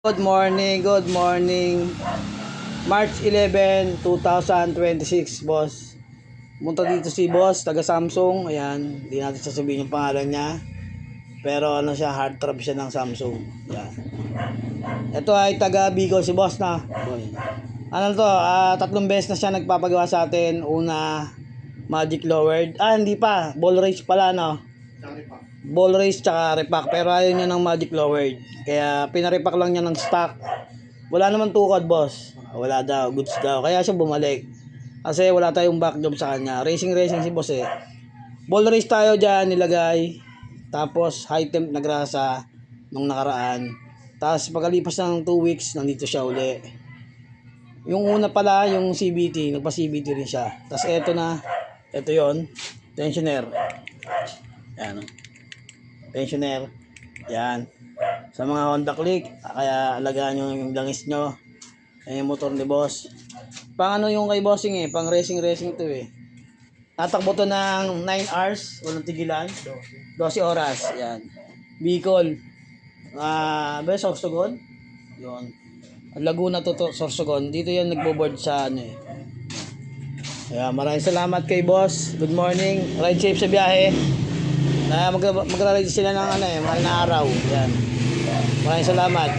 Good morning, good morning. March 11, 2026, boss. Punta dito si boss, taga Samsung. Ayan, hindi natin sasabihin yung pangalan niya. Pero ano siya, hard trap siya ng Samsung. Ayan. Ito ay taga Bicol si boss na. Ano to, 3 beses na siya nagpapagawa sa atin. Una, magic lowered. Hindi pa, ball race pala, no? Ball race tsaka repack, pero ayaw niya ng magic lowered, kaya pinarepack lang niya ng stock. Wala naman tukad, boss. Wala daw, goods daw, kaya siya bumalik kasi wala tayong back job sa kanya. Racing si boss eh. Ball race tayo dyan nilagay, tapos high temp na grasa nung nakaraan, tapos pagkalipas ng 2 weeks nandito siya uli. Yung una pala, yung CBT, nagpa CBT rin siya. Tapos eto na, eto yon tensioner. Ayan, tensioner. Yan. Sa mga Honda Click, kaya alagaan nyo yung langis nyo. Ayan yung motor ni boss. Pang ano yung kay bossing eh, pang racing to eh. Tatakbo to ng 9 hours, walang tigilan. 12 oras. Yan. Bicol. Sorsogon. Yun. Laguna to Sorsogon. Dito yan nagbo-board sa ano eh. Kaya maraming salamat kay boss. Good morning. Ride safe sa biyahe. Magra-ride sila ng mahal na araw. Yan. Maraming salamat.